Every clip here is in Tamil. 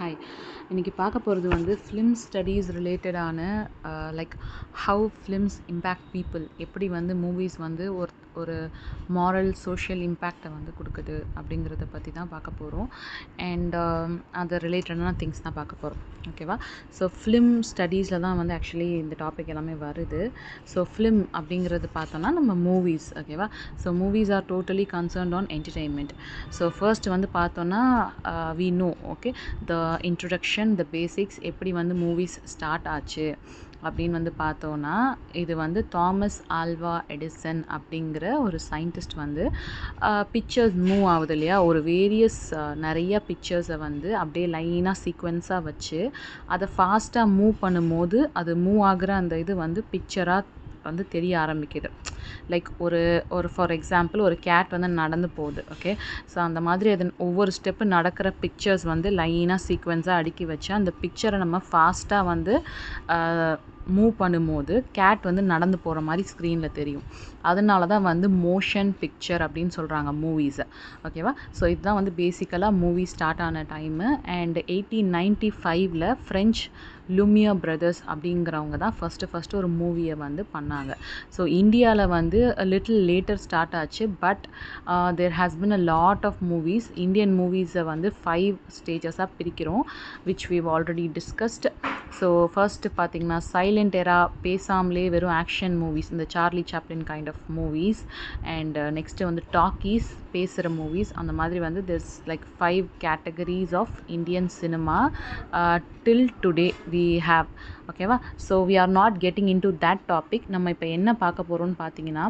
ஹாய். இன்னைக்கு பார்க்க போகிறது வந்து ஃபிலிம் ஸ்டடீஸ் ரிலேட்டடான like how films impact people, எப்படி வந்து மூவிஸ் வந்து ஒரு மாரல் சோஷியல் இம்பேக்டை வந்து கொடுக்குது அப்படிங்கிறத பற்றி தான் பார்க்க போகிறோம். அண்ட் அது ரிலேட்டடான திங்ஸ் தான் பார்க்க போகிறோம். ஓகேவா? ஸோ ஃபிலிம் ஸ்டடீஸில் தான் வந்து ஆக்சுவலி இந்த டாபிக் எல்லாமே வருது. ஸோ ஃபிலிம் அப்படிங்கிறது பார்த்தோன்னா நம்ம மூவிஸ். ஓகேவா? So movies are totally concerned on entertainment. So first வந்து பார்த்தோன்னா we know okay the introduction, the basics, எப்படி வந்து மூவிஸ் ஸ்டார்ட் ஆச்சு அப்படின்னு வந்து பார்த்தோன்னா, இது வந்து தாமஸ் ஆல்வா எடிசன் அப்படிங்கிற ஒரு சயின்டிஸ்ட் வந்து பிக்சர்ஸ் மூவ் ஆகுது இல்லையா, ஒரு வேரியஸ் நிறைய பிக்சர்ஸை வந்து அப்படியே லைனாக சீக்வென்ஸாக வச்சு அதை ஃபாஸ்ட்டாக மூவ் பண்ணும்போது அது மூவ் ஆகுற அந்த இது வந்து பிக்சராக வந்து தெரிய ஆரம்பிக்குது. லைக் ஒரு ஃபார் எக்ஸாம்பிள் ஒரு கேட் வந்து நடந்து போகுது. ஓகே, ஸோ அந்த மாதிரி அது ஒவ்வொரு ஸ்டெப்பு நடக்கிற பிக்சர்ஸ் வந்து லைனாக சீக்வென்ஸாக அடுக்கி வச்சு அந்த பிக்சரை நம்ம ஃபாஸ்ட்டாக வந்து மூவ் பண்ணும்போது கேட் வந்து நடந்து போகிற மாதிரி ஸ்க்ரீனில் தெரியும். அதனால தான் வந்து மோஷன் பிக்சர் அப்படின்னு சொல்கிறாங்க மூவிஸை. ஓகேவா? ஸோ இதுதான் வந்து பேசிக்கலாக மூவி ஸ்டார்ட் ஆன time. And 1895 French Lumière brothers அப்படிங்கிறவங்க தான் ஃபஸ்ட்டு ஒரு மூவியை வந்து பண்ணாங்க. ஸோ இந்தியாவில் வந்து லிட்டில் லேட்டர் ஸ்டார்ட் ஆச்சு. But there has been a lot of movies. Indian மூவிஸை வந்து 5 ஸ்டேஜஸாக பிரிக்கிறோம், which we've already discussed. So first பார்த்திங்கன்னா சைலண்ட் எரா, பேசாமலே வெறும் ஆக்ஷன் மூவிஸ், இந்த Charlie Chaplin kind of movies. And next வந்து டாக்கீஸ், பேசுகிற மூவிஸ். அந்த மாதிரி வந்து this like 5 categories of Indian cinema till today we have. ஓகேவா? So we are not getting into that topic. நம்ம இப்போ என்ன பார்க்க போகிறோம்னு பார்த்தீங்கன்னா,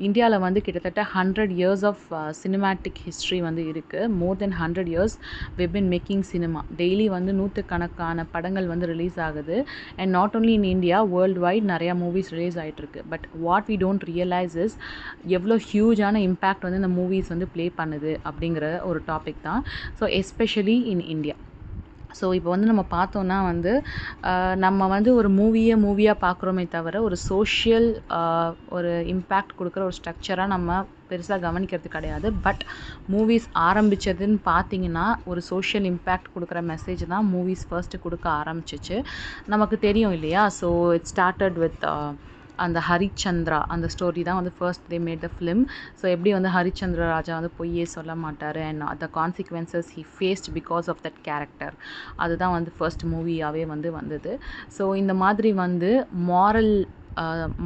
இந்தியாவில் வந்து கிட்டத்தட்ட 100 years ஆஃப் சினிமேட்டிக் ஹிஸ்ட்ரி வந்து இருக்குது. More than 100 years we've been making cinema. Daily வந்து நூற்றுக்கணக்கான படங்கள் வந்து ரிலீஸ் ஆகுது. And not only in India, world wide நிறையா மூவிஸ் ரிலீஸ் ஆகிட்டுருக்கு. But what we don't realize is எவ்வளோ ஹியூஜான இம்பேக்ட் வந்து இந்த மூவிஸ் வந்து ப்ளே பண்ணுது அப்படிங்கிற ஒரு டாபிக் தான். So especially in India. So இப்போ வந்து நம்ம பார்த்தோன்னா வந்து நம்ம வந்து ஒரு மூவியாக பார்க்குறோமே தவிர ஒரு சோஷியல் ஒரு இம்பேக்ட் கொடுக்குற ஒரு ஸ்ட்ரக்சராக நம்ம பெருசாக கவனிக்கிறது கிடையாது. பட் மூவிஸ் ஆரம்பித்ததுன்னு பார்த்தீங்கன்னா ஒரு சோஷியல் இம்பேக்ட் கொடுக்குற மெசேஜ் தான் மூவிஸ் ஃபர்ஸ்ட்டு கொடுக்க ஆரம்பிச்சிச்சு. நமக்கு தெரியும் இல்லையா? ஸோ இட் ஸ்டார்டட் வித் அந்த ஹரிச்சந்திரா, அந்த ஸ்டோரி தான் வந்து first they made the film. So எப்படி வந்து ஹரிச்சந்திர ராஜா வந்து பொய்யே சொல்ல மாட்டார் and the consequences he faced because of that character, அதுதான் வந்து ஃபர்ஸ்ட் மூவியாகவே வந்து வந்தது. ஸோ இந்த மாதிரி வந்து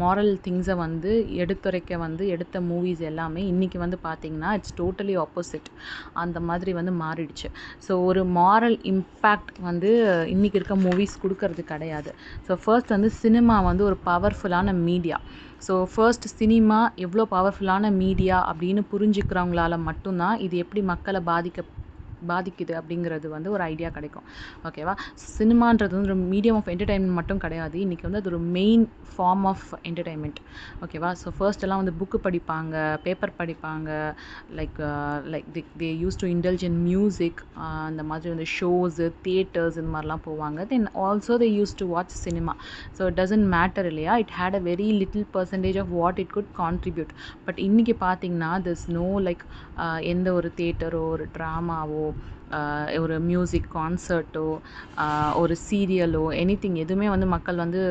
மாரல் திங்ஸை வந்து எடுத்துரைக்க வந்து எடுத்த மூவிஸ் எல்லாமே இன்றைக்கி வந்து பார்த்திங்கன்னா இட்ஸ் டோட்டலி ஆப்போசிட். அந்த மாதிரி வந்து மாறிடுச்சு. ஸோ ஒரு மாரல் இம்பேக்ட் வந்து இன்றைக்கி இருக்க மூவிஸ் கொடுக்கறது கிடையாது. ஸோ ஃபர்ஸ்ட் வந்து சினிமா வந்து ஒரு பவர்ஃபுல்லான மீடியா. ஸோ ஃபர்ஸ்ட் சினிமா எவ்வளோ பவர்ஃபுல்லான மீடியா அப்படின்னு புரிஞ்சுக்கிறவங்களால மட்டும்தான் இது எப்படி மக்களை பாதிக்குது அப்படிங்கிறது வந்து ஒரு ஐடியா கிடைக்கும். ஓகேவா? சினிமான்றது வந்து ஒரு மீடியம் ஆஃப் என்டர்டைன்மெண்ட் மட்டும் கிடையாது. இன்றைக்கி வந்து அது ஒரு மெயின் ஃபார்ம் ஆஃப் என்டர்டைன்மெண்ட். ஓகேவா? ஸோ ஃபர்ஸ்ட்டெல்லாம் வந்து புக்கு படிப்பாங்க, பேப்பர் படிப்பாங்க, like they use to indulge in music. அந்த மாதிரி வந்து ஷோஸு, தியேட்டர்ஸ் இந்த மாதிரிலாம் போவாங்க. Then also they use to watch cinema. So it doesn't matter இல்லையா, it had a very little percentage of what it could contribute. But இன்றைக்கி பார்த்திங்கன்னா திஸ் நோ லைக் எந்த ஒரு தியேட்டரோ, ஒரு ட்ராமாவோ, ஒரு மியூசிக் கான்சர்ட்டோ, ஒரு சீரியலோ, எனிதிங் எதுவுமே வந்து மக்கள் வந்து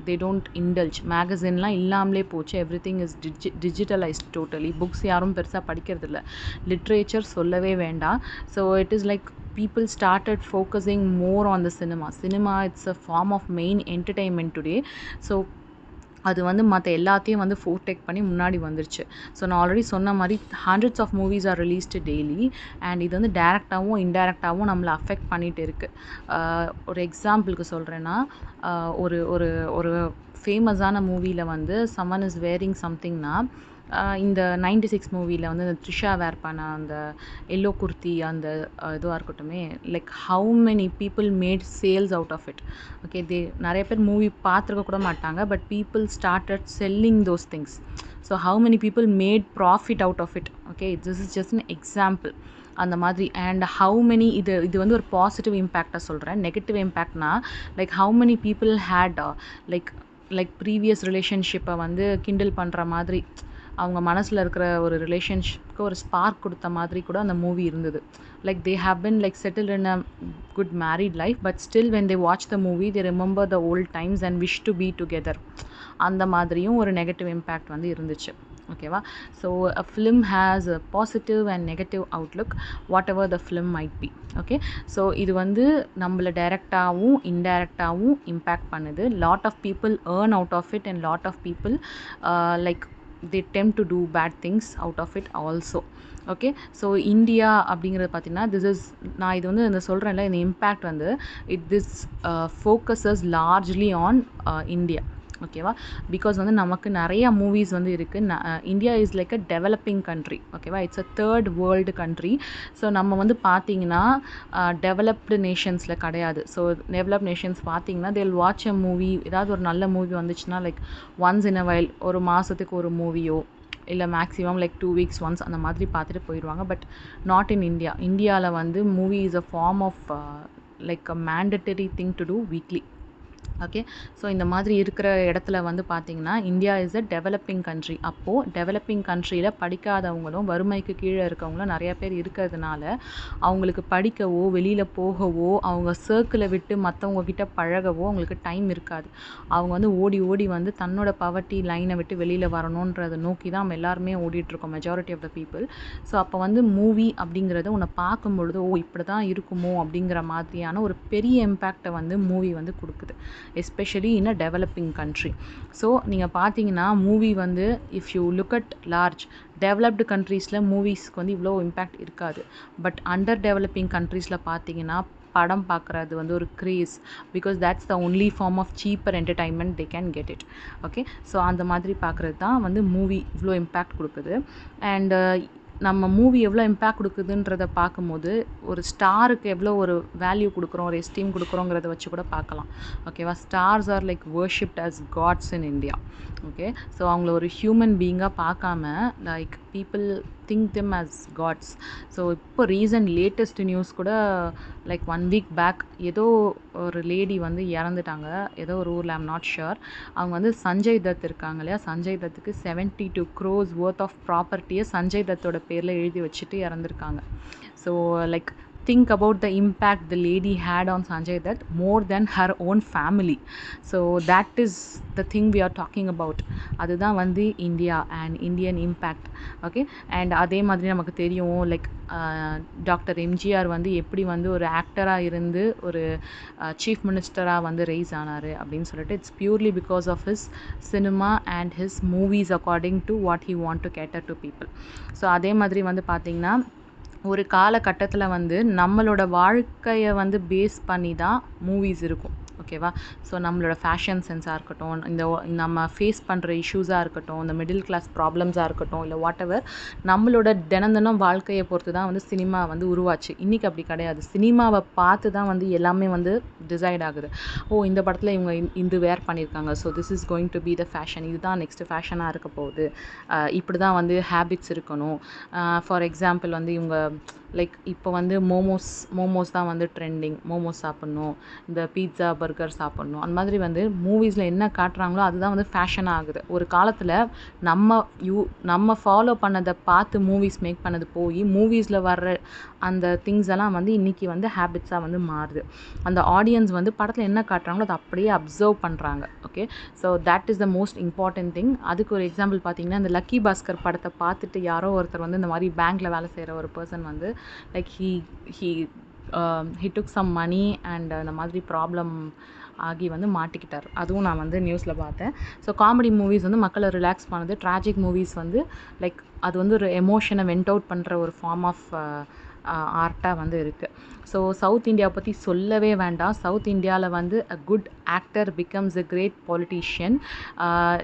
தே டோன்ட் இண்டல்ஜ். மேகசின்லாம் இல்லாமலே போச்சு. Every thing is digitalised totally. Books யாரும் பெருசாக படிக்கிறதில்ல. லிட்ரேச்சர் சொல்லவே வேண்டாம். So it is like people started focusing more on the cinema. It's a form of main entertainment today. So அது வந்து மற்ற எல்லாத்தையும் வந்து ஓவர்டேக் பண்ணி முன்னாடி வந்துருச்சு. ஸோ நான் ஆல்ரெடி சொன்ன மாதிரி hundreds of movies are released daily. And இது வந்து டைரெக்டாகவும் இன்டைரக்டாகவும் நம்மளை அஃபெக்ட் பண்ணிகிட்டு இருக்குது. ஒரு எக்ஸாம்பிளுக்கு சொல்கிறேன்னா, ஒரு ஒரு ஒரு ஃபேமஸான மூவியில் வந்து சம்மன் இஸ் வேரிங் சம்திங்னா, இந்த 96 மூவியில் வந்து அந்த த்ரிஷா வேர் பண்ண அந்த எல்லோ குர்த்தி, அந்த இதுவாக இருக்கட்டுமே, like how many people made sales out of it. Okay, நிறைய பேர் மூவி பார்த்துருக்க கூட மாட்டாங்க, but people started selling those things. So how many people made profit out of it. Okay, this is just an example. அந்த மாதிரி. அண்ட் ஹவு மெனி இது வந்து ஒரு பாசிட்டிவ் இம்பேக்டாக சொல்கிறேன். நெகட்டிவ் இம்பேக்ட்னா like how many people had like previous ரிலேஷன்ஷிப்பை வந்து கிண்டில் பண்ணுற மாதிரி அவங்க மனசில் இருக்கிற ஒரு ரிலேஷன்ஷிப்க்கு ஒரு ஸ்பார்க் கொடுத்த மாதிரி கூட அந்த மூவி இருந்தது. Like they have been like settled in a good married life, but still when they watch the movie they remember the old times and wish to be together. அந்த மாதிரியும் ஒரு நெகட்டிவ் இம்பேக்ட் வந்து இருந்துச்சு. ஓகேவா? So a film has a positive and negative outlook whatever the film might be. Okay, so இது வந்து நம்மளை டைரெக்டாகவும் இன்டைரக்டாகவும் இம்பேக்ட் பண்ணுது. Lot of people earn out of it and lot of people like they tend to do bad things out of it also. Okay, so India அப்படிங்கிறது பார்த்திங்கன்னா நான் இது வந்து இந்த சொல்கிறேன்ல, இந்த இம்பேக்ட் வந்து this focuses largely on India. ஓகேவா? பிகாஸ் வந்து நமக்கு நிறைய மூவிஸ் வந்து இருக்குது. India is like a developing country. ஓகேவா? It's a third world country. So நம்ம வந்து பார்த்திங்கன்னா டெவலப்டு நேஷன்ஸில் கிடையாது. ஸோ டெவலப்ட் நேஷன்ஸ் பார்த்திங்கன்னா தேல் வாட்ச் அ மூவி, ஏதாவது ஒரு நல்ல மூவி வந்துச்சுன்னா like once in a while, ஒரு மாதத்துக்கு ஒரு மூவியோ இல்லை மேக்ஸிமம் லைக் 2 weeks ஒன்ஸ் அந்த மாதிரி பார்த்துட்டு போயிடுவாங்க. But not in India. இந்தியாவில் வந்து movie is a form of like a mandatory thing to do weekly. Okay, so இந்த மாதிரி இருக்கிற இடத்துல வந்து பார்த்திங்கன்னா India is a developing country. அப்போது டெவலப்பிங் கண்ட்ரியில் படிக்காதவங்களும் வறுமைக்கு கீழே இருக்கவங்களும் நிறையா பேர் இருக்கிறதுனால அவங்களுக்கு படிக்கவோ வெளியில் போகவோ அவங்க சர்க்கிளை விட்டு மற்றவங்க கிட்ட பழகவோ அவங்களுக்கு டைம் இருக்காது. அவங்க வந்து ஓடி ஓடி வந்து தன்னோட பவர்ட்டி லைனை விட்டு வெளியில் வரணுன்றதை நோக்கி தான் நம்ம எல்லாருமே ஓடிட்டுருக்கோம், majority of the people. So அப்போ வந்து மூவி அப்படிங்கிறத உன்னை பார்க்கும்பொழுது இப்படி தான் இருக்குமோ அப்படிங்கிற மாதிரியான ஒரு பெரிய இம்பேக்டை வந்து மூவி வந்து கொடுக்குது, especially in a developing country. So நீங்கள் பார்த்தீங்கன்னா மூவி வந்து if you look at large developed கண்ட்ரீஸில் மூவிஸ்க்கு வந்து இவ்வளோ இம்பேக்ட் இருக்காது. பட் அண்டர் டெவலப்பிங் கண்ட்ரீஸில் பார்த்தீங்கன்னா படம் பார்க்குறது வந்து ஒரு craze, because that's the only form of cheaper entertainment they can get it. Okay, so அந்த மாதிரி பார்க்குறது தான் வந்து மூவி இவ்வளோ இம்பேக்ட் கொடுக்குது. அண்ட் நம்ம மூவி எவ்வளோ இம்பேக்ட் கொடுக்குதுன்றதை பார்க்கும்போது ஒரு ஸ்டாருக்கு எவ்வளோ ஒரு வேல்யூ கொடுக்குறோம், ஒரு எஸ்டீம் கொடுக்குறோங்கிறத வச்சு கூட பார்க்கலாம். ஓகேவா? Stars are like worshipped as gods in India. Okay, so அவங்கள ஒரு ஹியூமன் பீயிங்காக பார்க்காம like people think them as gods. So இப்போ லேட்டஸ்ட் நியூஸ் கூட லைக் 1 week பேக் ஏதோ ஒரு லேடி வந்து இறந்துட்டாங்க, ஏதோ ஒரு ஊரில், ஐம் நாட் ஷுர். அவங்க வந்து சஞ்சய் தத் இருக்காங்க இல்லையா, சஞ்சய் தத்துக்கு 72 crores worth ஆஃப் ப்ராப்பர்ட்டியை சஞ்சய் தத்தோட பேரில் எழுதி வச்சுட்டு இறந்துருக்காங்க. So like think about the impact the lady had on Sanjay Dutt more than her own family. So that is the thing we are talking about. அதுதான் வந்து India and Indian impact. Okay, and அதே மாதிரி நமக்கு தெரியும் லைக் டாக்டர் எம்ஜிஆர் வந்து எப்படி வந்து ஒரு ஆக்டராக இருந்து ஒரு சீஃப் மினிஸ்டராக வந்து ரைஸ் ஆனார் அப்படின்னு சொல்லிட்டு it's purely because of his cinema and his movies according to what he want to cater to people. So அதே மாதிரி வந்து பார்த்திங்கன்னா ஒரு காலகட்டத்தில் வந்து நம்மளோட வாழ்க்கையை வந்து பேஸ் பண்ணி தான் மூவிஸ் இருக்கும். ஓகேவா? ஸோ நம்மளோட ஃபேஷன் சென்ஸாக இருக்கட்டும், நம்ம ஃபேஸ் பண்ணுற இஷ்யூஸாக இருக்கட்டும், இந்த மிடில் கிளாஸ் ப்ராப்ளம்ஸாக இருக்கட்டும், இல்லை வாட் எவர், நம்மளோட தினம் வாழ்க்கையை பொறுத்து தான் வந்து சினிமா வந்து உருவாச்சு. இன்றைக்கி அப்படி கிடையாது. சினிமாவை பார்த்து தான் வந்து எல்லாமே வந்து டிசைட் ஆகுது. இந்த படத்தில் இவங்க இது வேர் பண்ணியிருக்காங்க, so this is going to be the fashion, இதுதான் நெக்ஸ்ட் ஃபேஷனாக இருக்க போகுது, இப்படி தான் வந்து ஹேபிட்ஸ் இருக்கணும். ஃபார் எக்ஸாம்பிள் வந்து இவங்க லைக் இப்போ வந்து மோமோஸ் தான் வந்து ட்ரெண்டிங், மோமோஸ் சாப்பிட்ணும், இந்த பீட்சா பர்கர் சாப்பிட்ணும், அந்த மாதிரி வந்து மூவிஸில் என்ன காட்டுறாங்களோ அதுதான் வந்து ஃபேஷனாக ஆகுது. ஒரு காலத்தில் நம்ம ஃபாலோ பண்ணதை பார்த்து மூவிஸ் மேக் பண்ணது போய் மூவிஸில் வர்ற அந்த திங்ஸ் எல்லாம் வந்து இன்றைக்கி வந்து ஹேபிட்ஸாக வந்து மாறுது. அந்த ஆடியன்ஸ் வந்து படத்தில் என்ன காட்டுறாங்களோ அதை அப்படியே அப்சர்வ் பண்ணுறாங்க. Okay, so that is the most important thing. அதுக்கு ஒரு எக்ஸாம்பிள் பார்த்திங்கன்னா இந்த லக்கி பாஸ்கர் படத்தை பார்த்துட்டு யாரோ ஒருத்தர் வந்து இந்த மாதிரி பேங்க்கில் வேலை செய்கிற ஒரு பர்சன் வந்து like he took some money and அந்த மாதிரி ப்ராப்ளம் ஆகி வந்து மாட்டிக்கிட்டார். அதுவும் நான் வந்து நியூஸில் பார்த்தேன். ஸோ காமெடி மூவிஸ் வந்து மக்களை ரிலாக்ஸ் பண்ணுது. ட்ராஜிக் மூவிஸ் வந்து லைக் அது வந்து ஒரு எமோஷனை வெண்ட் அவுட் பண்ணுற ஒரு ஃபார்ம் ஆஃப் ஆர்ட்டாக வந்து இருக்குது. ஸோ சவுத் இந்தியா பற்றி சொல்லவே வேண்டாம். சவுத் இந்தியாவில் வந்து a good actor becomes a great politician.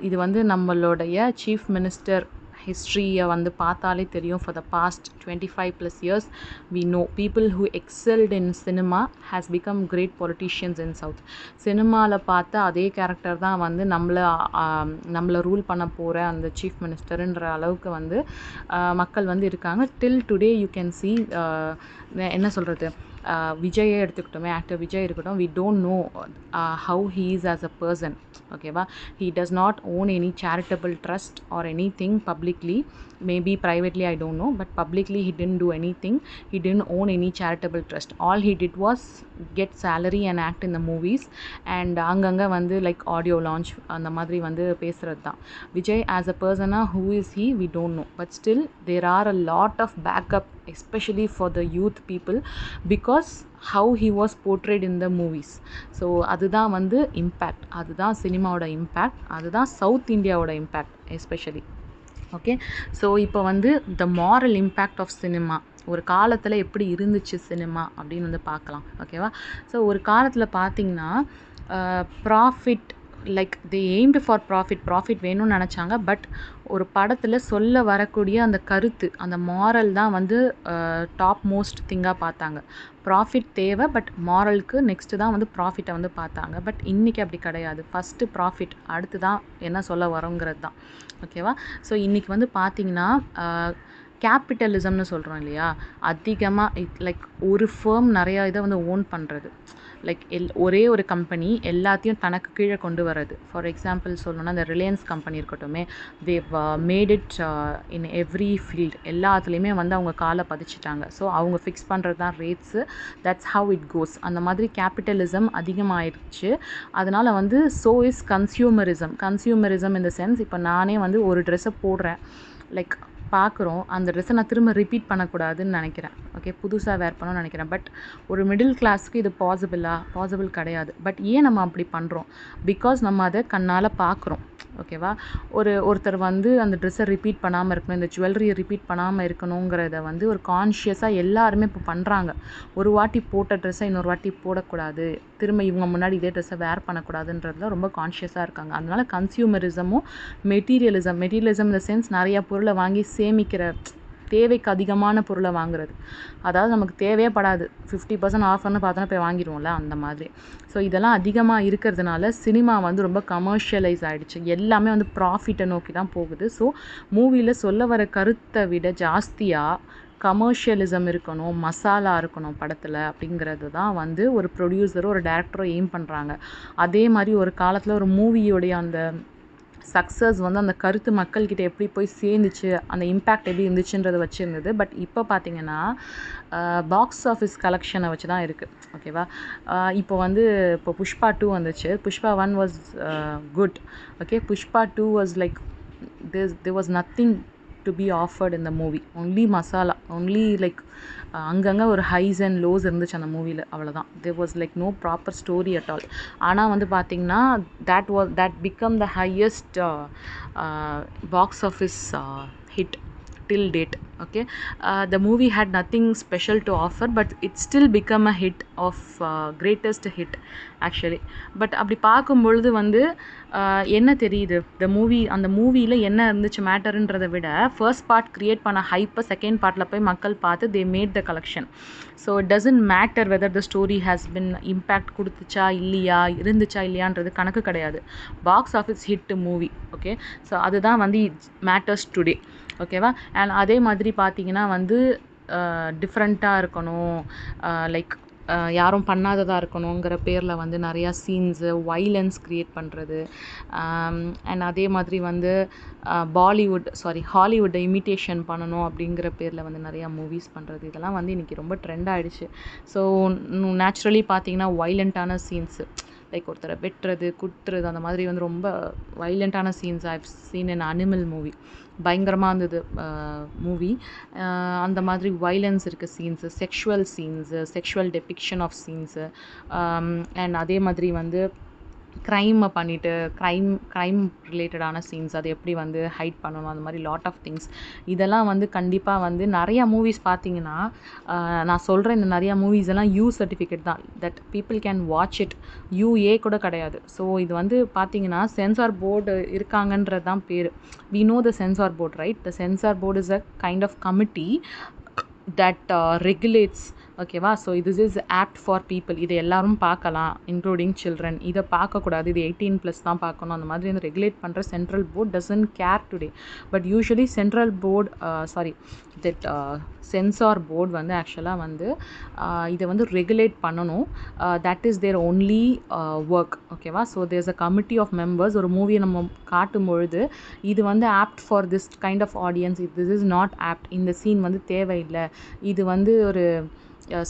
இது வந்து நம்மளுடைய சீஃப் மினிஸ்டர் ஹிஸ்ட்ரியை வந்து பார்த்தாலே தெரியும். For the past 25+ years we know people who excelled in cinema has become great politicians in south. சினிமாவில் பார்த்த அதே கேரக்டர் தான் வந்து நம்மளை ரூல் பண்ண போகிற அந்த சீஃப் மினிஸ்டருன்ற அளவுக்கு வந்து மக்கள் வந்து இருக்காங்க. Till today you can see என்ன சொல்கிறது, விஜயே எடுத்துக்கிட்டோமே, ஆக்டர் விஜய் இருக்கட்டும், we don't know how he is as a person. ஓகேவா? he does not own any charitable trust or anything publicly, maybe privately I don't know, but publicly he didn't do anything. He didn't own any charitable trust. All he did was get salary and act in the movies, and அங்கங்கே வந்து லைக் ஆடியோ லான்ச் அந்த மாதிரி வந்து பேசுகிறது தான். விஜய் ஆஸ் அ பர்சனாக who is he, we don't know, but still there are a lot of backup, especially for the youth people, because how he was portrayed in the movies. So அதுதான் வந்து இம்பேக்ட், அதுதான் சினிமாவோட இம்பேக்ட், அதுதான் சவுத் இந்தியாவோட இம்பேக்ட் எஸ்பெஷலி. ஓகே, ஸோ இப்போ வந்து the moral impact of cinema, ஒரு காலத்தில் எப்படி இருந்துச்சு சினிமா அப்படின்னு வந்து பார்க்கலாம். ஓகேவா? ஸோ ஒரு காலத்தில் பார்த்தீங்கன்னா profit, like they aimed for profit வேணும்னு நினச்சாங்க. பட் ஒரு படத்தில் சொல்ல வரக்கூடிய அந்த கருத்து, அந்த மாரல் தான் வந்து டாப் மோஸ்ட் திங்காக பார்த்தாங்க. ப்ராஃபிட் தேவை, பட் மாரலுக்கு நெக்ஸ்ட்டு தான் வந்து ப்ராஃபிட்டை வந்து பார்த்தாங்க. பட் இன்றைக்கி அப்படி கிடையாது. ஃபஸ்ட்டு ப்ராஃபிட், அடுத்து தான் என்ன சொல்ல வரோங்கிறது தான். ஓகேவா? ஸோ இன்றைக்கி வந்து பார்த்திங்கன்னா கேபிட்டலிசம்னு சொல்கிறோம் இல்லையா, அதிகமாக லைக் ஒரு ஃபேம் நிறையா இதை வந்து ஓன் பண்ணுறது, லைக் ஒரே ஒரு கம்பெனி எல்லாத்தையும் தனக்கு கீழே கொண்டு வர்றது. ஃபார் எக்ஸாம்பிள் சொல்லணும்னா இந்த ரிலையன்ஸ் கம்பெனி இருக்கட்டுமே, they made it in every field, எல்லாத்துலேயுமே வந்து அவங்க காலை பதிச்சிட்டாங்க. ஸோ அவங்க ஃபிக்ஸ் பண்ணுறது தான் rates, that's how it goes. அந்த மாதிரி கேபிட்டலிசம் அதிகமாகிடுச்சு. அதனால் வந்து so is consumerism in the sense, இப்போ நானே வந்து ஒரு ட்ரெஸ்ஸை போடுறேன், லைக் பார்க்குறோம், அந்த ட்ரெஸ்ஸை நான் திரும்ப ரிப்பீட் பண்ணக்கூடாதுன்னு நினைக்கிறேன். ஓகே, புதுசாக வேர் பண்ணணும்னு நினைக்கிறேன். பட் ஒரு மிடில் கிளாஸ்க்கு இது பாசிபிள் கிடையாது. பட் ஏன் நம்ம அப்படி பண்ணுறோம்? பிகாஸ் நம்ம அதை கண்ணால் பார்க்குறோம். ஓகேவா? ஒருத்தர் வந்து அந்த ட்ரெஸ்ஸை ரிப்பீட் பண்ணாமல் இருக்கணும், இந்த ஜுவல்லரியை ரிப்பீட் பண்ணாமல் இருக்கணுங்கிறத வந்து ஒரு கான்ஷியஸாக எல்லாருமே இப்போ பண்ணுறாங்க. ஒரு வாட்டி போட்ட ட்ரெஸ்ஸை இன்னொரு வாட்டி போடக்கூடாது, திரும்ப இவங்க முன்னாடி இதே ட்ரெஸ்ஸை வேர் பண்ணக்கூடாதுன்றதுல ரொம்ப கான்ஷியஸாக இருக்காங்க. அதனால கன்சியூமரிசமும் மெட்டீரியலிசம் இந்த சென்ஸ் நிறையா பொருளை வாங்கி சேமிக்கிற, தேவைக்கு அதிகமான பொருளை வாங்குறது. அதாவது நமக்கு தேவையே படாது, 50% ஆஃபர்னு பார்த்தோன்னா போய் வாங்கிடுவோம்ல, அந்த மாதிரி. ஸோ இதெல்லாம் அதிகமாக இருக்கிறதுனால சினிமா வந்து ரொம்ப கமர்ஷியலைஸ் ஆகிடுச்சு. எல்லாமே வந்து ப்ராஃபிட்டை நோக்கி தான் போகுது. ஸோ மூவியில் சொல்ல வர கருத்தை விட ஜாஸ்தியாக கமர்ஷியலிசம் இருக்கணும், மசாலா இருக்கணும் படத்தில், அப்படிங்கிறது தான் வந்து ஒரு ப்ரொடியூசரோ ஒரு டைரக்டரோ எய்ம் பண்ணுறாங்க. அதே மாதிரி ஒரு காலத்தில் ஒரு மூவியோடைய அந்த சக்ஸஸ் வந்து அந்த கருத்து மக்கள்கிட்ட எப்படி போய் சேர்ந்துச்சு, அந்த இம்பேக்ட் எப்படி இருந்துச்சுன்றதை வச்சுருந்தது. பட் இப்போ பார்த்திங்கன்னா பாக்ஸ் ஆஃபீஸ் கலெக்ஷனை வச்சு தான் இருக்குது. ஓகேவா? இப்போ புஷ்பா 2 வந்துச்சு. Pushpa 1 was good. Okay, Pushpa 2 was like there was nothing to be offered in the movie, only masala, only like அங்கங்கே ஒரு ஹைஸ் அண்ட் லோஸ் இருந்துச்சு அந்த மூவியில், அவ்வளோதான். there was like no proper story at all. ஆனால் வந்து பார்த்திங்கன்னா that become the highest box office hit till date. Okay, the movie had nothing special to offer, but it still become a hit of greatest hit actually. But அப்படி பார்க்கும்பொழுது வந்து என்ன தெரியுது, அந்த மூவியில் என்ன இருந்துச்சு மேட்டருன்றதை விட ஃபர்ஸ்ட் பார்ட் க்ரியேட் பண்ண ஹைப்பை செகண்ட் பார்ட்டில் போய் மக்கள் பார்த்து they made the collection. So it doesn't matter whether the story has been impact கொடுத்துச்சா இல்லையா, இருந்துச்சா இல்லையான்றது கணக்கு கிடையாது. Box office hit movie. Okay, so அதுதான் வந்து மேட்டர்ஸ் டுடே. ஓகேவா? அண்ட் அதே மாதிரி பார்த்தீங்கன்னா வந்து டிஃப்ரெண்ட்டாக இருக்கணும், லைக் யாரும் பண்ணாததாக இருக்கணுங்கிற பேரில் வந்து நிறையா சீன்ஸு, வைலன்ஸ் க்ரியேட் பண்ணுறது, அண்ட் அதே மாதிரி வந்து ஹாலிவுட்டை இமிட்டேஷன் பண்ணணும் அப்படிங்கிற பேரில் வந்து நிறையா மூவிஸ் பண்ணுறது, இதெல்லாம் வந்து இன்றைக்கி ரொம்ப ட்ரெண்ட் ஆகிடுச்சு. ஸோ நேச்சுரலி பார்த்தீங்கன்னா வைலண்ட்டான சீன்ஸு, லைக் ஒருத்தரை வெட்டுறது, குத்துறது, அந்த மாதிரி வந்து ரொம்ப வைலண்ட்டான scenes I have seen in Animal movie. பயங்கரமாக இருந்தது மூவி. அந்த மாதிரி வைலன்ஸ் இருக்க scenes, sexual depiction of scenes, and அதே மாதிரி வந்து க்ரைமை பண்ணிவிட்டு க்ரைம் ரிலேட்டடான சீன்ஸ், அது எப்படி வந்து ஹைட் பண்ணணும், அந்த மாதிரி லாட் ஆஃப் திங்ஸ். இதெல்லாம் வந்து கண்டிப்பாக வந்து நிறையா மூவிஸ் பார்த்தீங்கன்னா, நான் சொல்கிறேன் இந்த நிறையா மூவிஸ் எல்லாம் யூ சர்டிஃபிகேட் தான், that people can watch it. UA கூட கிடையாது. ஸோ இது வந்து பார்த்தீங்கன்னா சென்சார் போர்டு இருக்காங்கன்றது தான் பேர். We know the censor board, right? The censor board is a kind of committee that regulates ஓகேவா? So this is apt for people. இதை எல்லாரும் பார்க்கலாம், இன்க்ளூடிங் சில்ட்ரன். இதை பார்க்கக்கூடாது, இது 18+ தான் பார்க்கணும், அந்த மாதிரி வந்து ரெகுலேட் பண்ணுற central board doesn't care today. But usually central board that censor board வந்து ஆக்சுவலாக வந்து இதை வந்து ரெகுலேட் பண்ணணும். That is their only work. ஓகேவா? So there's a committee of members. ஒரு மூவியை நம்ம காட்டும் பொழுது இது வந்து apt for this kind of audience, this is not apt, இந்த சீன் வந்து தேவையில்லை, இது வந்து ஒரு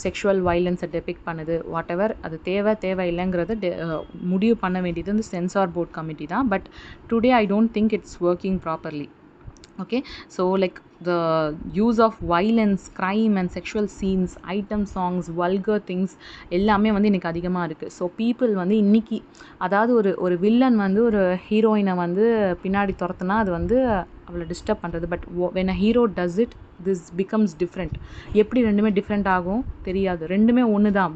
செக்ஷுவல் வைலன்ஸை டெபிக்ட் பண்ணுது, வாட் எவர், அது தேவையில்லைங்கிறத முடிவு பண்ண வேண்டியது வந்து சென்சார் போர்ட் கமிட்டி தான். But today I don't think it's working properly. Okay, so like the use of violence, crime and sexual scenes, item songs, vulgar things எல்லாமே வந்து இன்றைக்கி அதிகமாக இருக்குது. ஸோ பீப்புள் வந்து இன்றைக்கி அதாவது ஒரு வில்லன் வந்து ஒரு ஹீரோயினை வந்து பின்னாடி துரத்துனா அது வந்து அவளை டிஸ்டர்ப் பண்ணுறது. But when a hero does it, this becomes different. எப்படி ரெண்டுமே டிஃப்ரெண்ட் ஆகும் தெரியாது, ரெண்டுமே ஒன்று தான்.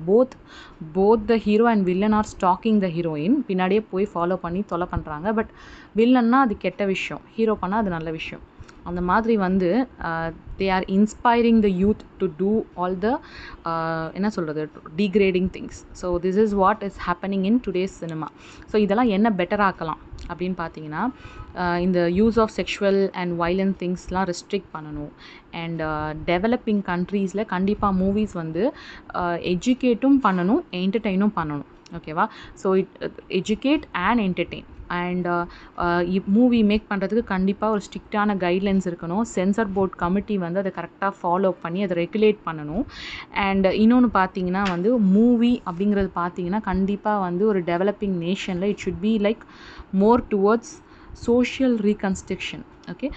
both the hero and villain are stalking the heroine. பின்னாடியே போய் ஃபாலோ பண்ணி தொலை பண்ணுறாங்க. பட் வில்லன்னா அது கெட்ட விஷயம், ஹீரோ பண்ணால் அது நல்ல விஷயம். அந்த மாதிரி வந்து they are inspiring the youth to do all the என்ன சொல்கிறது, degrading things. So this is what is happening in today's cinema. So இதெல்லாம் என்ன பெட்டர் ஆக்கலாம் அப்படின்னு பார்த்தீங்கன்னா, இந்த use of sexual and violent திங்ஸ்லாம் ரெஸ்ட்ரிக்ட் பண்ணணும். அண்ட் டெவலப்பிங் கண்ட்ரீஸில் கண்டிப்பாக மூவிஸ் வந்து எஜுகேட்டும் பண்ணணும், என்டர்டெயினும் பண்ணணும். ஓகேவா? So educate and entertain. And movie make பண்ணுறதுக்கு கண்டிப்பாக ஒரு ஸ்ட்ரிக்டான கைட்லைன்ஸ் இருக்கணும். சென்சார் போர்ட் கமிட்டி வந்து அதை கரெக்டாக ஃபாலோ பண்ணி அதை ரெகுலேட் பண்ணணும். அண்ட் இன்னொன்று பார்த்தீங்கன்னா வந்து மூவி அப்படிங்கிறது பார்த்தீங்கன்னா கண்டிப்பாக வந்து ஒரு டெவலப்பிங் நேஷனில் it should be like more towards social reconstruction. Okay,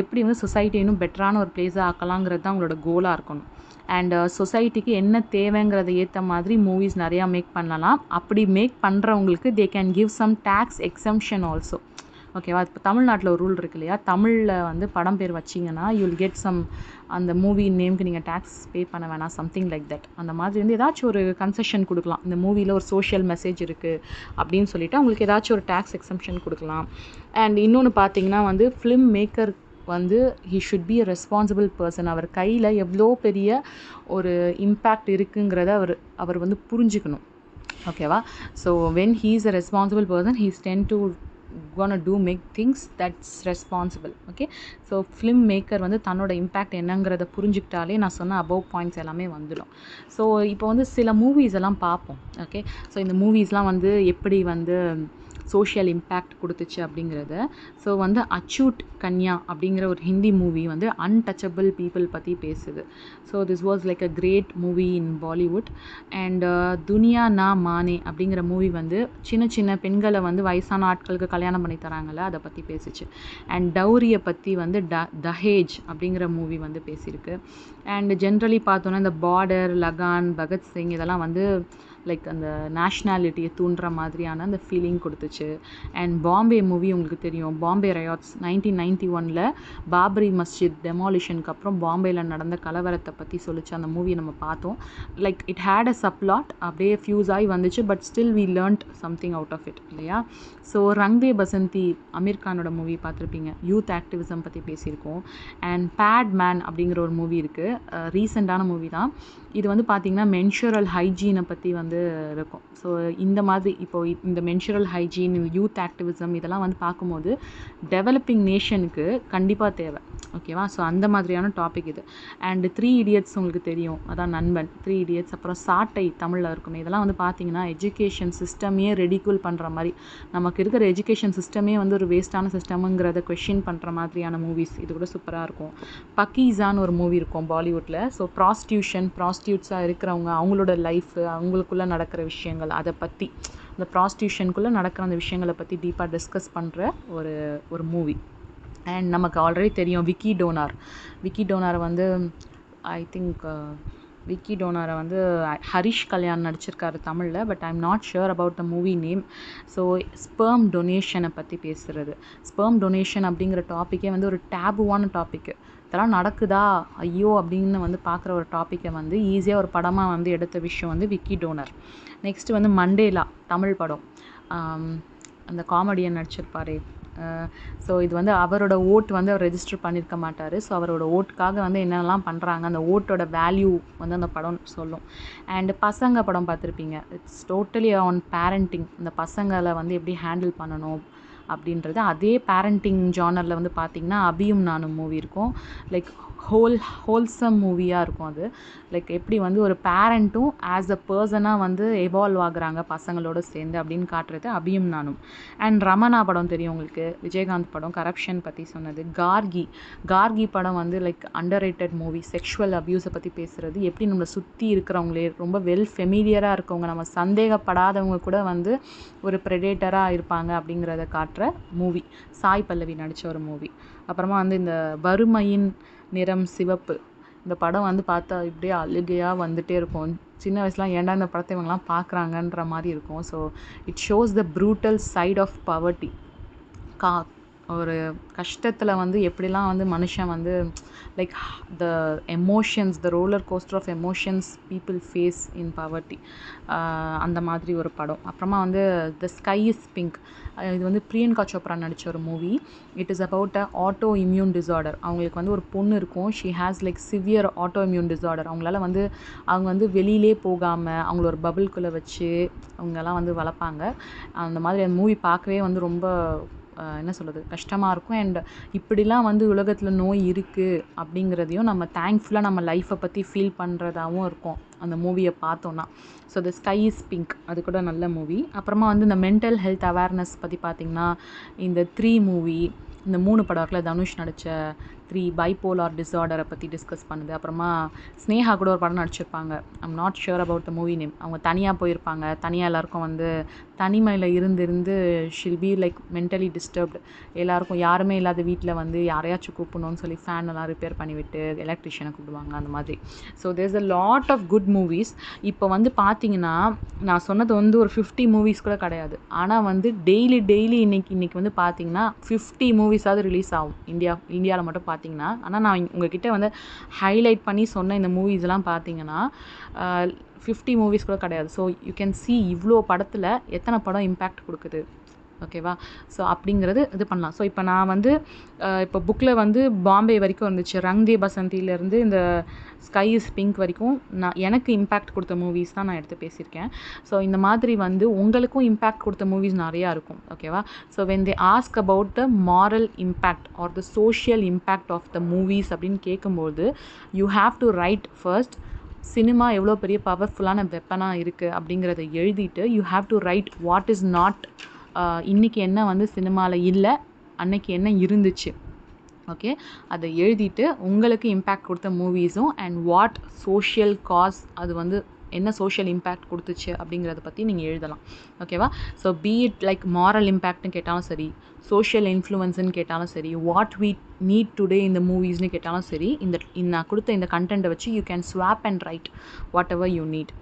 எப்படி வந்து சொசைட்டி இன்னும் பெட்டரான ஒரு பிளேஸாக ஆக்கலாங்கிறது தான் அவங்களோட கோலாக இருக்கணும். அண்ட் சொசைட்டிக்கு என்ன தேவைங்கிறத ஏற்ற மாதிரி மூவிஸ் நிறையா மேக் பண்ணலாம். அப்படி மேக் பண்ணுறவங்களுக்கு they can give some tax exemption also. ஓகேவா? இப்போ தமிழ்நாட்டில் ஒரு ரூல் இருக்கு இல்லையா, தமிழில் வந்து படம் பேர் வச்சிங்கன்னா யூ வில் கெட் சம், அந்த மூவி நேமுக்கு நீங்கள் டேக்ஸ் பே பண்ண வேணாம், சம்திங் லைக் தட். அந்த மாதிரி வந்து ஏதாச்சும் ஒரு கன்செஷன் கொடுக்கலாம். இந்த மூவியில் ஒரு சோஷியல் மெசேஜ் இருக்குது அப்படின்னு சொல்லிவிட்டு அவங்களுக்கு ஏதாச்சும் ஒரு டேக்ஸ் எக்ஸம்ஷன் கொடுக்கலாம். அண்ட் இன்னொன்று பார்த்தீங்கன்னா வந்து ஃபிலிம் மேக்கர் வந்து he should be a responsible person. அவர் கையில் எவ்வளோ பெரிய ஒரு இம்பேக்ட் இருக்குங்கிறத அவர் வந்து புரிஞ்சுக்கணும். ஓகேவா? So when he is a responsible person, he's ten to gonna do make things that's responsible. Okay, so film maker வந்து தன்னோட இம்பேக்ட் என்னங்கிறத புரிஞ்சுக்கிட்டாலே நான் சொன்ன அபவ் பாயிண்ட்ஸ் எல்லாமே வந்துடும். ஸோ இப்போ வந்து சில மூவிஸ் எல்லாம் பார்ப்போம். ஓகே, ஸோ இந்த மூவிஸ்லாம் வந்து எப்படி வந்து சோஷியல் இம்பேக்ட் கொடுத்துச்சு அப்படிங்கிறத. ஸோ வந்து அச்சூட் கன்யா அப்படிங்கிற ஒரு ஹிந்தி மூவி வந்து அன்டச்சபிள் பீப்புள் பற்றி பேசுது. So this was like a great movie in Bollywood. And Duniya Na Mane அப்படிங்கிற மூவி வந்து சின்ன சின்ன பெண்களை வந்து வயசான ஆட்களுக்கு கல்யாணம் பண்ணி தராங்கல்ல, அதை பற்றி பேசிச்சு. அண்ட் டௌரியை பற்றி வந்து தஹேஜ் அப்படிங்கிற மூவி வந்து பேசியிருக்கு. அண்ட் ஜென்ரலி பார்த்தோன்னா இந்த பார்டர், லகான், பகத்சிங் இதெல்லாம் வந்து லைக் அந்த நேஷ்னாலிட்டியை தூண்டுற மாதிரியான அந்த ஃபீலிங் கொடுத்துச்சு. அண்ட் பாம்பே மூவி உங்களுக்கு தெரியும், பாம்பே ரயாட்ஸ் 1991 பாபரி மஸ்ஜித் டெமாலிஷனுக்கு அப்புறம் பாம்பேயில் நடந்த கலவரத்தை பற்றி சொல்லிச்சு. அந்த மூவியை நம்ம பார்த்தோம். Like it had a subplot, அப்படியே ஃபியூஸ் ஆகி வந்துச்சு. But still we learned something out of it இல்லையா? ஸோ ரங் தே பசந்தி அமீர் கானோட மூவி பார்த்துருப்பீங்க, யூத் ஆக்டிவிசம் பற்றி பேசியிருக்கோம். அண்ட் பேட் மேன் அப்படிங்கிற ஒரு மூவி இருக்குது, ரீசெண்டான மூவி தான். இது வந்து பார்த்திங்கன்னா மென்சுரல் ஹைஜீனை பற்றி வந்து இருக்கும். ஸோ இந்த மாதிரி இப்போது இந்த மென்சுரல் ஹைஜீன், யூத் ஆக்டிவிசம் இதெல்லாம் வந்து பார்க்கும்போது டெவலப்பிங் நேஷனுக்கு கண்டிப்பாக தேவை. ஓகேவா? ஸோ அந்த மாதிரியான டாபிக் இது. அண்டு 3 Idiots உங்களுக்கு தெரியும், அதான் நண்பன், 3 Idiots, அப்புறம் சாட்டை தமிழில் இருக்குமே. இதெல்லாம் வந்து பார்த்திங்கன்னா எஜுகேஷன் சிஸ்டமே ரெடிகூல் பண்ணுற மாதிரி, நமக்கு இருக்கிற எஜுகேஷன் சிஸ்டமே வந்து ஒரு வேஸ்ட்டான சிஸ்டமுங்கிறத கொஷின் பண்ணுற மாதிரியான மூவிஸ். இது கூட சூப்பராக இருக்கும். பக்கீஸான்னு ஒரு மூவி இருக்கும் பாலிவுட்டில். ஸோ ப்ராஸ்டியூட்ஸாக இருக்கிறவங்க, அவங்களோட லைஃப், அவங்களுக்குள்ளே நடக்கிற விஷயங்கள், அதை பற்றி இந்த ப்ராஸ்டியூஷனுக்குள்ளே நடக்கிற அந்த விஷயங்களை பற்றி டீப்பாக டிஸ்கஸ் பண்ணுற ஒரு மூவி. அண்ட் நமக்கு ஆல்ரெடி தெரியும் விக்கி டோனாரை வந்து ஐ திங்க் விக்கி டோனாரை வந்து ஹரிஷ் கல்யாண் நடிச்சிருக்காரு தமிழில். But I am not sure about the movie name. So sperm டொனேஷனை பற்றி பேசுகிறது. ஸ்பெர்ம் டொனேஷன் அப்படிங்கிற டாப்பிக்கே வந்து ஒரு டேபுவான டாப்பிக்கு. இதெல்லாம் நடக்குதா ஐயோ அப்படின்னு வந்து பார்க்குற ஒரு டாப்பிக்கை வந்து ஈஸியாக ஒரு படமாக வந்து எடுத்த விஷயம் வந்து விக்கி டோனர். நெக்ஸ்ட்டு வந்து மண்டேலா தமிழ் படம், அந்த காமெடியன் நடிச்சிருப்பாரே ஸோ இது வந்து அவரோட ஓட் வந்து அவர் ரெஜிஸ்டர் பண்ணியிருக்க மாட்டார். ஸோ அவரோட ஓட்டுக்காக வந்து என்னென்னலாம் பண்ணுறாங்க, அந்த ஓட்டோட வேல்யூ வந்து அந்த படம் சொல்லும். அண்டு பசங்க படம் பார்த்துருப்பீங்க. It's totally on parenting. இந்த பசங்களை வந்து எப்படி ஹேண்டில் பண்ணணும் அப்படின்றது. அதே பேரண்டிங் ஜானரில் வந்து பார்த்திங்கன்னா அபியும் நானும் மூவி இருக்கும். லைக் ஹோல்சம் மூவியாக இருக்கும் அது. லைக் எப்படி வந்து ஒரு பேரண்ட்டும் ஆஸ் அ பர்சனாக வந்து எவால்வ் ஆகுறாங்க பசங்களோட சேர்ந்து அப்படின்னு காட்டுறது அபியும் நானும். அண்ட் ரமணா படம் தெரியும் உங்களுக்கு, விஜயகாந்த் படம், கரப்ஷன் பற்றி சொன்னது. கார்கி படம் வந்து like underrated movie. Sexual அப்யூஸை பற்றி பேசுகிறது. எப்படி நம்மளை சுற்றி இருக்கிறவங்களே ரொம்ப வெல் ஃபெமிலியராக இருக்கவங்க, நம்ம சந்தேகப்படாதவங்க கூட வந்து ஒரு ப்ரெடேட்டராக இருப்பாங்க அப்படிங்கிறத காட்டுற மூவி. சாய் பல்லவி நடித்த ஒரு மூவி. அப்புறமா வந்து இந்த வறுமையின் நிறம் சிவப்பு, இந்த படம் வந்து பார்த்தா இப்படியே அழுகையாக வந்துட்டே இருக்கும். சின்ன வயசுலாம் ஏன்டா இந்த படத்தை இவங்கெல்லாம் பார்க்குறாங்கன்ற மாதிரி இருக்கும். So it shows the brutal side of poverty. ஒரு கஷ்டத்தில் வந்து எப்படிலாம் வந்து மனுஷன் வந்து like the emotions, the roller coaster of emotions people face in poverty, அந்த மாதிரி ஒரு படம். அப்புறமா வந்து த ஸ்கை இஸ் பிங்க். இது வந்து பிரியங்கா சோப்ரா நடித்த ஒரு movie. It is about a auto immune disorder. அவங்களுக்கு வந்து ஒரு பொண்ணு இருக்கும். She has like severe auto immune disorder. அவங்களால வந்து அவங்க வந்து வெளியிலே போகாமல் அவங்கள ஒரு பபுள்குள்ளே வச்சு அவங்கெல்லாம் வந்து வளர்ப்பாங்க. அந்த மாதிரி அந்த மூவி பார்க்கவே வந்து ரொம்ப என்ன சொல்கிறது, கஷ்டமாக இருக்கும். அண்ட் இப்படிலாம் வந்து உலகத்தில் நோய் இருக்குது அப்படிங்கிறதையும் நம்ம தேங்க்ஃபுல்லாக நம்ம லைஃப்பை பற்றி ஃபீல் பண்ணுறதாகவும் இருக்கும் அந்த மூவியை பார்த்தோன்னா. So the sky is pink, அது கூட நல்ல மூவி. அப்புறமா வந்து இந்த மென்டல் ஹெல்த் அவேர்னஸ் பற்றி பார்த்திங்கன்னா இந்த 3 மூவி, இந்த 3 படம் இருக்குல்ல, தனுஷ் நடித்த 3 பைப்போலார் டிஸார்டரை பற்றி டிஸ்கஸ் பண்ணுது. அப்புறமா ஸ்னேகா கூட ஒரு படம் நடிச்சிருப்பாங்க. I'm not sure about the movie name. அவங்க தனியாக போயிருப்பாங்க. தனியாக எல்லாருக்கும் வந்து தனிமையில் இருந்து shall be like mentally disturbed. எல்லாருக்கும் யாருமே இல்லாத வீட்டில் வந்து யாரையாச்சும் கூப்பிடணும்னு சொல்லி ஃபேன் எல்லாம் ரிப்பேர் பண்ணிவிட்டு எலக்ட்ரிஷியனை கூப்பிடுவாங்க, அந்த மாதிரி. So there's a lot of good movies. இப்போ வந்து பார்த்தீங்கன்னா நான் சொன்னது வந்து ஒரு 50 மூவிஸ் கூட கிடையாது. ஆனால் வந்து டெய்லி இன்னைக்கு வந்து பார்த்தீங்கன்னா 50 மூவிஸாவது ரிலீஸ் ஆகும் இந்தியாவில் மட்டும் பார்த்தீங்கன்னா. ஆனால் நான் உங்ககிட்ட வந்து ஹைலைட் பண்ணி சொன்ன இந்த மூவிஸ்லாம் பார்த்தீங்கன்னா 50 மூவிஸ் கூட கிடையாது. ஸோ யூ கேன் see இவ்வளோ படத்தில் எத்தனை படம் இம்பேக்ட் கொடுக்குது, ஓகேவா? ஸோ அப்படிங்கிறது இது பண்ணலாம். ஸோ இப்போ நான் வந்து இப்போ புக்கில் வந்து பாம்பே வரைக்கும் இருந்துச்சு. ரங் தே பசந்திலேருந்து இந்த ஸ்கை இஸ் பிங்க் வரைக்கும் எனக்கு இம்பேக்ட் கொடுத்த மூவிஸ் தான் நான் எடுத்து பேசியிருக்கேன். ஸோ இந்த மாதிரி வந்து உங்களுக்கும் இம்பேக்ட் கொடுத்த மூவிஸ் நிறையா இருக்கும், ஓகேவா? So when they ask about the moral impact or the social impact of the movies அப்படின்னு கேட்கும்போது you have to write first cinema எவ்வளோ பெரிய பவர்ஃபுல்லான வெப்பனாக இருக்குது அப்படிங்கிறத எழுதிட்டு you have to write what is not, இன்றைக்கி என்ன வந்து சினிமாவில் இல்லை, அன்னைக்கு என்ன இருந்துச்சு, ஓகே? அதை எழுதிட்டு உங்களுக்கு இம்பேக்ட் கொடுத்த மூவிஸும் அண்ட் வாட் சோஷியல் காஸ், அது வந்து என்ன சோஷியல் இம்பேக்ட் கொடுத்துச்சு அப்படிங்கிறத பற்றி நீங்கள் எழுதலாம், ஓகேவா? So be it like moral இம்பேக்ட்னு கேட்டாலும் சரி, சோஷியல் இன்ஃப்ளூயன்ஸ்ன்னு கேட்டாலும் சரி, வாட் வி நீட் டுடே இந்த மூவிஸ்னு கேட்டாலும் சரி, நான் கொடுத்த இந்த கண்டென்ட்டை வச்சு you can swap and write whatever you NEET.